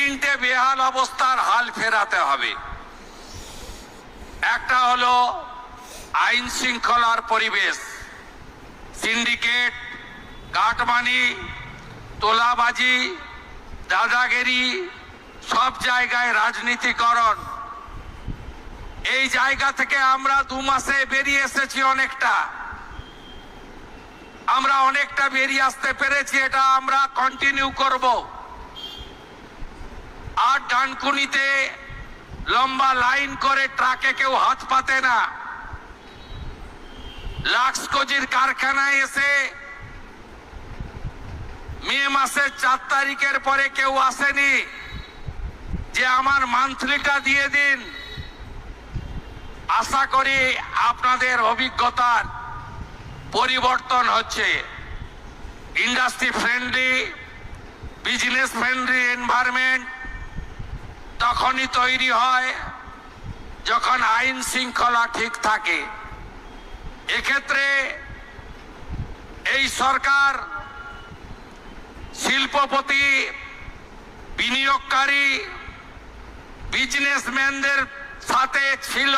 তিনটে বেহাল অবস্থার হাল ফেরাতে হবে। একটা হলো আইন শৃঙ্খলার পরিবেশ, সিন্ডিকেট, কাটমানি, তোলাবাজি, দাদাগিরি, সব জায়গায় রাজনীতিকরণ। এই জায়গা থেকে আমরা 2 মাসে বেরিয়ে এসেছি অনেকটা, আমরা অনেকটা বেরিয়ে আসতে পেরেছি, এটা আমরা কন্টিনিউ করব। আর ডানকুনিতে লম্বা লাইন করে ট্রাকে কেউ হাত পাতে না। লাক্সকোজির কারখানায় এসে মে মাসের 4 তারিখের পরে কেউ আসেনি যে আমার মান্থলিটা দিয়ে দিন। আশা করি আপনাদের অভিজ্ঞতার পরিবর্তন হচ্ছে। Industry friendly, business friendly environment তখনই তৈরি হয় যখন আইন শৃঙ্খলা ঠিক থাকে। এক্ষেত্রে এই সরকার শিল্পপতি, বিনিয়োগকারী, বিজনেসম্যানদের সাথে ছিল,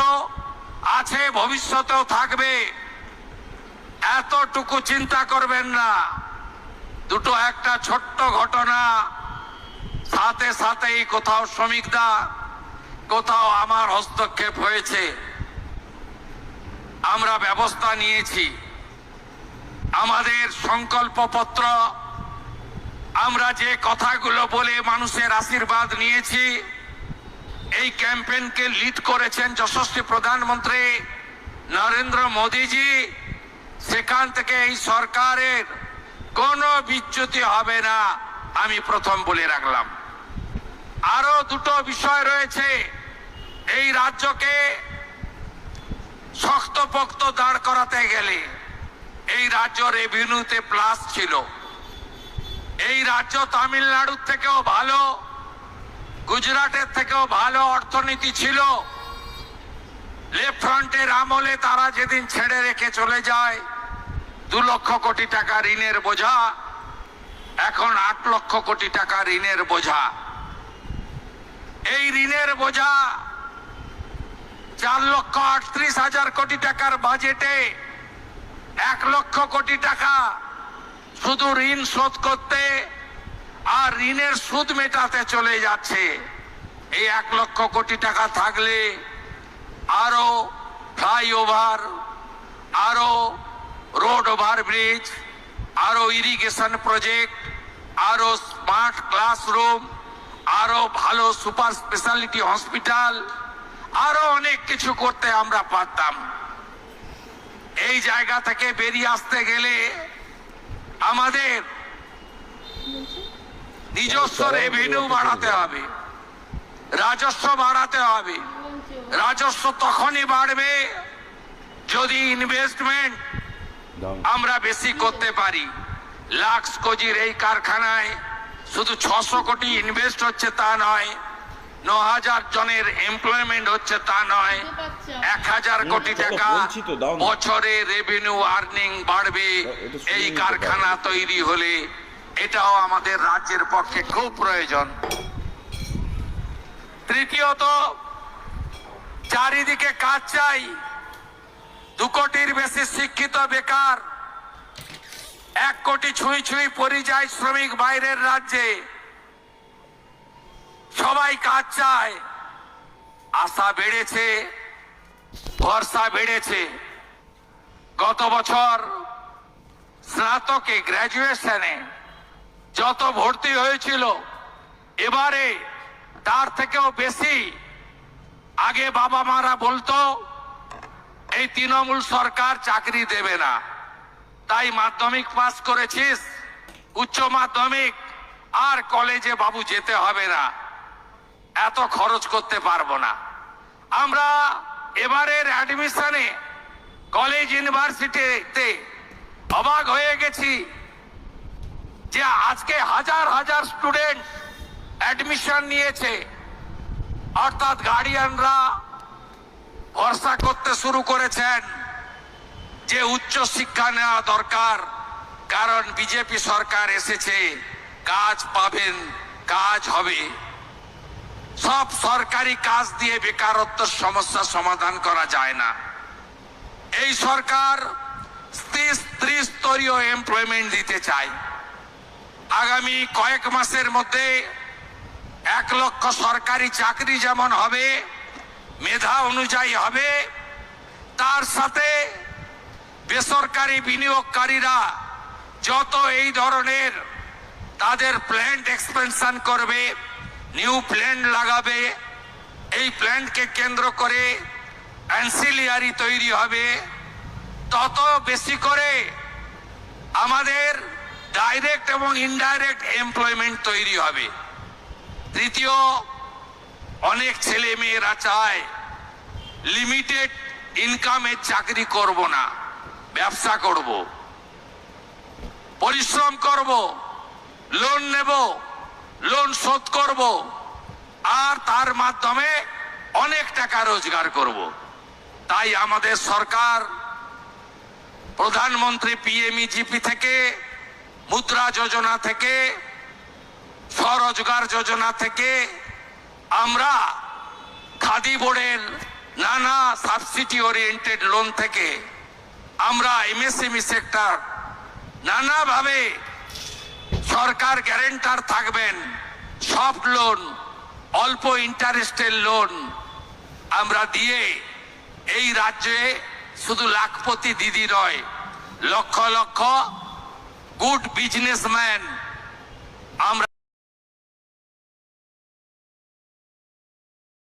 আছে, ভবিষ্যতেও থাকবে। এতটুকু চিন্তা করবেন না। দুটো একটা ছোট্ট ঘটনা, সাথে সাথেই কোথাও শ্রমিকদা, কোথাও আমার হস্তক্ষেপ হয়েছে, আমরা ব্যবস্থা নিয়েছি। আমাদের সংকল্পপত্র, আমরা যে কথাগুলো বলে মানুষের আশীর্বাদ নিয়েছি, এই ক্যাম্পেইনকে লিড করেছেন যশস্বী প্রধানমন্ত্রী নরেন্দ্র মোদীজি। সেখান থেকে এই সরকারের কোনো বিচ্যুতি হবে না, আমি প্রথম বলে রাখলাম। আরো দুটো বিষয় রয়েছে। এই রাজ্যকে শক্তপোক্ত দাঁড় করাতে গেলে এই রাজ্য রেভিনিউতে প্লাস ছিল। এই রাজ্য তামিলনাড়ুর থেকেও ভালো, গুজরাটের থেকেও ভালো অর্থনীতি ছিল। লেফট ফ্রন্টের আমলে তারা যেদিন ছেড়ে রেখে চলে যায়, 2 লক্ষ কোটি টাকা ঋণের বোঝা, এখন 8 লক্ষ কোটি টাকা ঋণের বোঝা। এই ঋণের বোঝা 4,38,000 কোটি টাকার বাজেটে 1 লক্ষ কোটি টাকা শুধু ঋণ শোধ করতে আর ঋণের সুদ মেটাতে চলে যাচ্ছে। এই 1 লক্ষ কোটি টাকা থাকলে আরো ফ্লাইওভার, আরো রোড ওভারব্রিজ, আরো ইরিগেশন প্রজেক্ট, আরো স্মার্ট ক্লাসরুম, আরো ভালো সুপার স্পেশালিটি হসপিটাল, আরো অনেক কিছু করতে আমরা পারতাম। এই জায়গা থেকে বেরিয়ে আসতে গেলে আমাদের নিজস্ব রেভিনিউ বাড়াতে হবে, রাজস্ব বাড়াতে হবে। রাজস্ব তখনই বাড়বে যদি ইনভেস্টমেন্ট আমরা বেশি করতে পারি। লাক্সকোজির এই কারখানায় শুধু 600 কোটি ইনভেস্ট হচ্ছে তা নয়, 9,000 জনের এমপ্লয়মেন্ট হচ্ছে তা নয়, 1,000 কোটি টাকা বছরে রেভিনিউ আর্নিং বাড়বে এই কারখানা তৈরি হলে। এটাও আমাদের রাজ্যের পক্ষে খুব প্রয়োজন। তৃতীয়ত, চারিদিকে কাজ চাই। 2 কোটির বেশি শিক্ষিত বেকার, 1 কোটি ছুঁই ছুঁই পরিযায়ী শ্রমিক বাইরের রাজ্যে, সবাই কাজ চায়। আশা বেড়েছে, ভরসা বেড়েছে। গত বছর স্নাতকে, গ্র্যাজুয়েশনে যত ভর্তি হয়েছিল, এবারে তার থেকেও বেশি। আগে বাবা মারা বলতো এই তৃণমূল সরকার চাকরি দেবে না, তাই মাধ্যমিক পাস করেছিস, উচ্চ মাধ্যমিক আর কলেজে বাবু যেতে হবে না, এত খরচ করতে পারবো না। আমরা এবারের অ্যাডমিশনে কলেজ ইউনিভার্সিটিতে অবাক হয়ে গেছি যে আজকে হাজার হাজার স্টুডেন্ট অ্যাডমিশন নিয়েছে। অর্থাৎ গার্ডিয়ানরা ভরসা করতে শুরু করেছেন যে উচ্চ শিক্ষা নেওয়া দরকার, কারণ বিজেপি সরকার এসেছে, কাজ পাবেন, কাজ হবে। সব সরকারি কাজ দিয়ে বেকারত্বের সমস্যা সমাধান করা যায় না। এই সরকার ত্রিস্তরীয় এমপ্লয়মেন্ট দিতে চায়। আগামী কয়েক মাসের মধ্যে 1 লক্ষ সরকারি চাকরি যেমন হবে, মেধা অনুযায়ী হবে, তার সাথে বেসরকারি বিনিয়োগকারীরা যত এই ধরনের তাদের প্ল্যান্ট এক্সপেনশন করবে, নিউ প্ল্যান্ট লাগাবে, এই প্ল্যান্টকে কেন্দ্র করে অ্যান্সিলিয়ারি তৈরি হবে, তত বেশি করে আমাদের ডাইরেক্ট এবং ইনডাইরেক্ট এমপ্লয়মেন্ট তৈরি হবে। তৃতীয়, অনেক ছেলে মেয়েরা চায় লিমিটেড ইনকামের চাকরি করব না, ব্যবসা করব, পরিশ্রম করব, লোন নেব, লোন শোধ করব, আর তার মাধ্যমে অনেক টাকা রোজগার করব। তাই আমাদের সরকার প্রধানমন্ত্রী পিএমইজিপি থেকে, মুদ্রা যোজনা থেকে, স্বরোজগার যোজনা থেকে, আমরা খাদি বোর্ডের নানা সাবসিডি ওরিয়েন্টেড লোন থেকে, আমরা এমএসএমই সেক্টর নানাভাবে সরকার গ্যারেন্টার থাকবেন, সফট লোন, অল্প ইন্টারেস্টের লোন আমরা দিয়ে এই রাজ্যে শুধু লাখপতি দিদি নয়, লক্ষ লক্ষ গুড বিজনেসম্যান আমরা